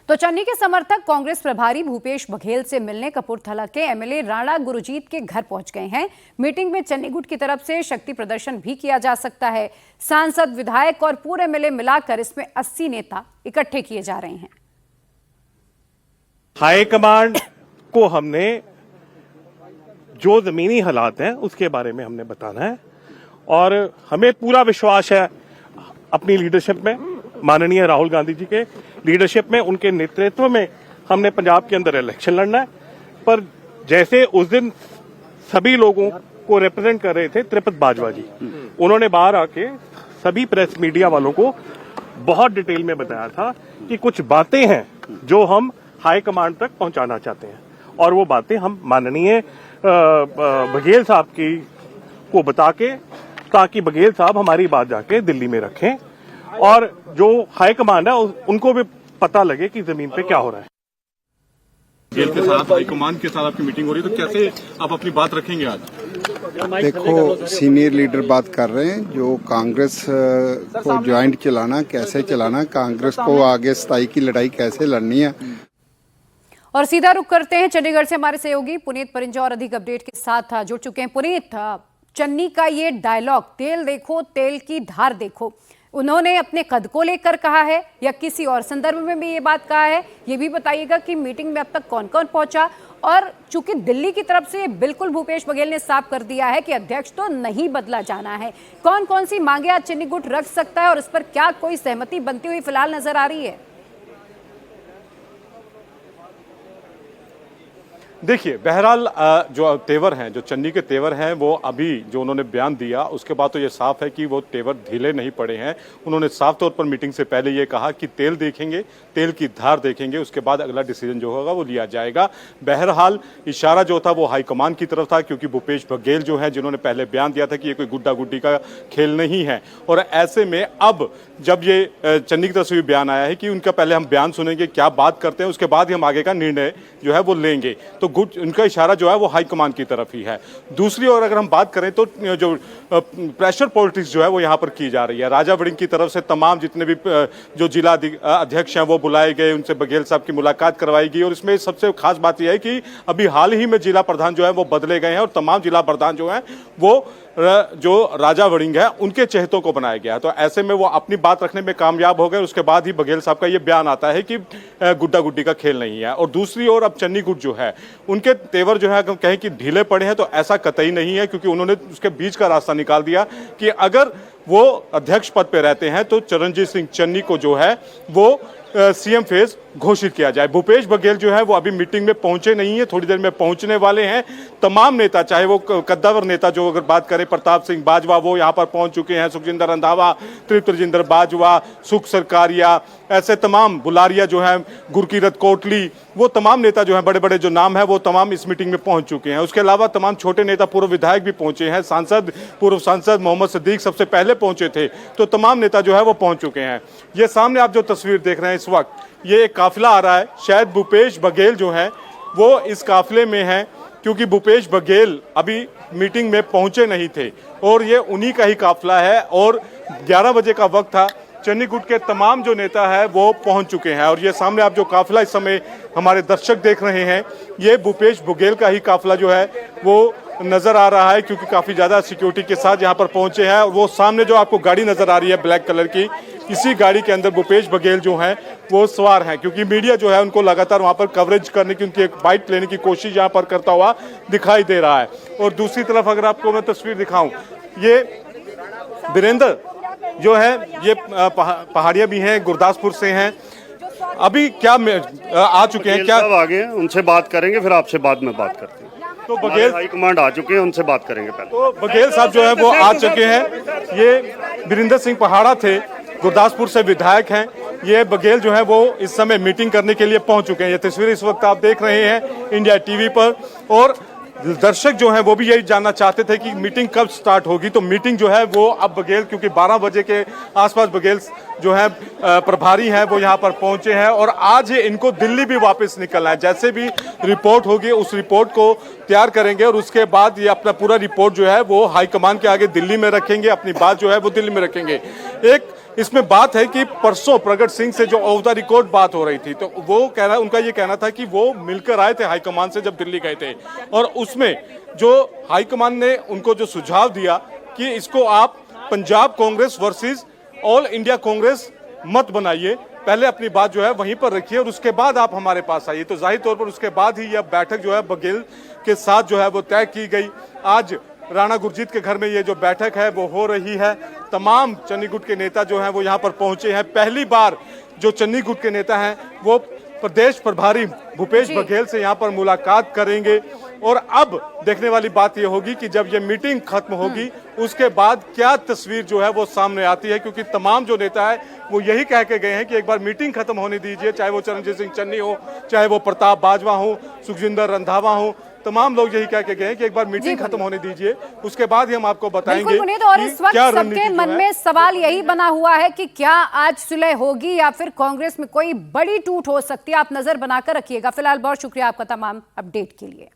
तो चन्नी के समर्थक कांग्रेस प्रभारी भूपेश बघेल से मिलने कपूरथला के एमएलए राणा गुरजीत के घर पहुंच गए हैं। मीटिंग में चन्नी गुट की तरफ से शक्ति प्रदर्शन भी किया जा सकता है। सांसद, विधायक और पूरे एमएलए मिलाकर इसमें 80 नेता इकट्ठे किए जा रहे हैं। हाईकमांड को हमने जो जमीनी हालात हैं उसके बारे में हमने बताना है और हमें पूरा विश्वास है अपनी लीडरशिप में, माननीय राहुल गांधी जी के लीडरशिप में, उनके नेतृत्व में हमने पंजाब के अंदर इलेक्शन लड़ना है। पर जैसे उस दिन सभी लोगों को रिप्रेजेंट कर रहे थे त्रिपत बाजवा जी, उन्होंने बाहर आके सभी प्रेस मीडिया वालों को बहुत डिटेल में बताया था कि कुछ बातें हैं जो हम हाई कमांड तक पहुंचाना चाहते हैं और वो बातें हम माननीय बघेल साहब की को बता के, ताकि बघेल साहब हमारी बात जाके दिल्ली में रखें और जो हाई कमांड है उनको भी पता लगे कि जमीन पे क्या हो रहा है। बघेल के साथ हाईकमान के साथ आपकी मीटिंग हो रही है, तो कैसे आप अपनी बात रखेंगे आज? देखो, सीनियर लीडर बात कर रहे हैं, जो कांग्रेस को ज्वाइंट चलाना, कैसे चलाना, कांग्रेस को आगे 27 की लड़ाई कैसे लड़नी है। और सीधा रुख करते हैं चंडीगढ़ से हमारे सहयोगी पुनीत परिंजा और अधिक अपडेट के साथ जुड़ चुके हैं। पुनीत, चन्नी का ये डायलॉग तेल देखो तेल की धार देखो, उन्होंने अपने कद को लेकर कहा है या किसी और संदर्भ में भी ये बात कहा है? ये भी बताइएगा कि मीटिंग में अब तक कौन कौन पहुंचा, और चूंकि दिल्ली की तरफ से बिल्कुल भूपेश बघेल ने साफ कर दिया है कि अध्यक्ष तो नहीं बदला जाना है, कौन कौन सी मांगे आज चन्नी गुट रख सकता है और इस पर क्या कोई सहमति बनती हुई फिलहाल नजर आ रही है? देखिए, बहरहाल जो तेवर हैं, जो चन्नी के तेवर हैं, वो अभी जो उन्होंने बयान दिया उसके बाद तो ये साफ है कि वो तेवर ढीले नहीं पड़े हैं। उन्होंने साफ तौर पर मीटिंग से पहले ये कहा कि तेल देखेंगे, तेल की धार देखेंगे, उसके बाद अगला डिसीजन जो होगा वो लिया जाएगा। बहरहाल इशारा जो था वो हाईकमान की तरफ था, क्योंकि भूपेश बघेल जो है जिन्होंने पहले बयान दिया था कि ये कोई गुड्डा गुड्डी का खेल नहीं है, और ऐसे में अब जब ये चन्नी की तरफ से भी बयान आया है कि उनका पहले हम बयान सुनेंगे, क्या बात करते हैं, उसके बाद ही हम आगे का निर्णय जो है वो लेंगे। तो उनका इशारा जो है वो हाईकमान की तरफ ही है। दूसरी ओर अगर हम बात करें तो जो प्रेशर पॉलिटिक्स जो है वो यहाँ पर की जा रही है। राजा वड़िंग की तरफ से तमाम जितने भी जो जिला अध्यक्ष हैं वो बुलाए गए, उनसे बघेल साहब की मुलाकात करवाई गई, और इसमें सबसे खास बात यह है कि अभी हाल ही में जिला प्रधान जो है वो बदले गए हैं और तमाम जिला प्रधान जो हैं वो जो राजा वड़िंग है उनके चहेतों को बनाया गया। तो ऐसे में वो अपनी बात रखने में कामयाब हो गए। उसके बाद ही बघेल साहब का ये बयान आता है कि गुड्डा गुड्डी का खेल नहीं है। और दूसरी ओर अब चन्नी गुट जो है उनके तेवर जो है अगर कहें कि ढीले पड़े हैं तो ऐसा कतई नहीं है, क्योंकि उन्होंने उसके बीच का रास्ता निकाल दिया कि अगर वो अध्यक्ष पद पे रहते हैं तो चरणजीत सिंह चन्नी को जो है वो सीएम फेज घोषित किया जाए। भूपेश बघेल जो है वो अभी मीटिंग में पहुंचे नहीं है, थोड़ी देर में पहुंचने वाले हैं। तमाम नेता, चाहे वो कद्दावर नेता जो अगर बात करें प्रताप सिंह बाजवा, वो यहाँ पर पहुंच चुके हैं, सुखजिंदर रंधावा, तृप्त राजेंद्र बाजवा, सुख सरकारिया, ऐसे तमाम बुलारिया जो है, गुरकीरत कोटली, वो तमाम नेता जो है बड़े बड़े जो नाम है वो तमाम इस मीटिंग में पहुंच चुके हैं। उसके अलावा तमाम छोटे नेता, पूर्व विधायक भी पहुंचे हैं, सांसद, पूर्व सांसद मोहम्मद सिद्दीक सबसे पहले पहुंचे थे, तो तमाम नेता जो है वो पहुंच चुके हैं। ये सामने आप जो तस्वीर देख रहे हैं इस वक्त, ये एक काफिला आ रहा है। शायद भूपेश बघेल जो है वो इस काफिले में है, क्योंकि भूपेश बघेल अभी मीटिंग में पहुंचे नहीं थे और ये उन्हीं का ही काफिला है। और 11 बजे का वक्त था, चन्नी गुट के तमाम जो नेता है वो पहुंच चुके हैं। और ये सामने आप जो काफिला इस समय हमारे दर्शक देख रहे हैं, ये भूपेश बघेल का ही काफिला जो है वो नजर आ रहा है, क्योंकि काफी ज्यादा सिक्योरिटी के साथ यहाँ पर पहुंचे हैं। और वो सामने जो आपको गाड़ी नजर आ रही है ब्लैक कलर की, इसी गाड़ी के अंदर भूपेश बघेल जो हैं वो सवार हैं, क्योंकि मीडिया जो है उनको लगातार वहां पर कवरेज करने की, उनकी एक बाइट लेने की कोशिश यहाँ पर करता हुआ दिखाई दे रहा है। और दूसरी तरफ अगर आपको मैं तस्वीर दिखाऊं, ये वीरेंद्र जो है ये पहाड़िया भी हैं, गुरदासपुर से हैं, अभी क्या आ चुके हैं, क्या आगे उनसे बात करेंगे, फिर आपसे बाद में बात करते हैं। तो बघेल हाईकमांड आ चुके हैं, उनसे बात करेंगे पहले। तो बघेल साहब जो है वो आ चुके हैं। ये वीरेंद्र सिंह पहाड़ा थे, गुरदासपुर से विधायक हैं। ये बघेल जो है वो इस समय मीटिंग करने के लिए पहुंच चुके हैं। ये तस्वीर इस वक्त आप देख रहे हैं इंडिया टीवी पर, और दर्शक जो हैं वो भी यही जानना चाहते थे कि मीटिंग कब स्टार्ट होगी। तो मीटिंग जो है वो अब बघेल, क्योंकि 12 बजे के आसपास बघेल जो है प्रभारी हैं वो यहाँ पर पहुंचे हैं, और आज इनको दिल्ली भी वापस निकलना है। जैसे भी रिपोर्ट होगी उस रिपोर्ट को तैयार करेंगे और उसके बाद ये अपना पूरा रिपोर्ट जो है वो हाईकमान के आगे दिल्ली में रखेंगे, अपनी बात जो है वो दिल्ली में रखेंगे। एक इसमें बात है कि परसों प्रगट सिंह से जो ऑफ द रिकॉर्ड बात हो रही थी, तो वो उनका ये कहना था कि वो मिलकर आए थे हाईकमान से जब दिल्ली गए थे, और उसमें जो हाईकमान ने उनको जो सुझाव दिया कि इसको आप Punjab Congress versus all India Congress मत बनाइए, पहले अपनी बात जो है वहीं पर रखिए और उसके बाद आप हमारे पास आइए। तो जाहिर तौर पर उसके बाद ही यह बैठक जो है बघेल के साथ जो है वो तय की गई। आज राणा गुरजीत के घर में ये जो बैठक है वो हो रही है। तमाम चन्नी गुट के नेता जो हैं वो यहाँ पर पहुंचे हैं। पहली बार जो चन्नी गुट के नेता हैं वो प्रदेश प्रभारी भूपेश बघेल से यहाँ पर मुलाकात करेंगे, और अब देखने वाली बात यह होगी कि जब ये मीटिंग खत्म होगी उसके बाद क्या तस्वीर जो है वो सामने आती है, क्योंकि तमाम जो नेता है वो यही कह के गए हैं कि एक बार मीटिंग खत्म होने दीजिए, चाहे वो चरणजीत सिंह चन्नी हो, चाहे वो प्रताप बाजवा हो, सुखजिंदर रंधावा हो, तमाम लोग यही कह के गए हैं कि एक बार मीटिंग खत्म होने दीजिए, उसके बाद ही हम आपको बताएंगे पुनीत, और इस वक्त क्या सबके मन में सवाल यही बना हुआ है कि क्या आज सुलह होगी या फिर कांग्रेस में कोई बड़ी टूट हो सकती है। आप नजर बनाकर रखिएगा। फिलहाल बहुत शुक्रिया आपका तमाम अपडेट के लिए।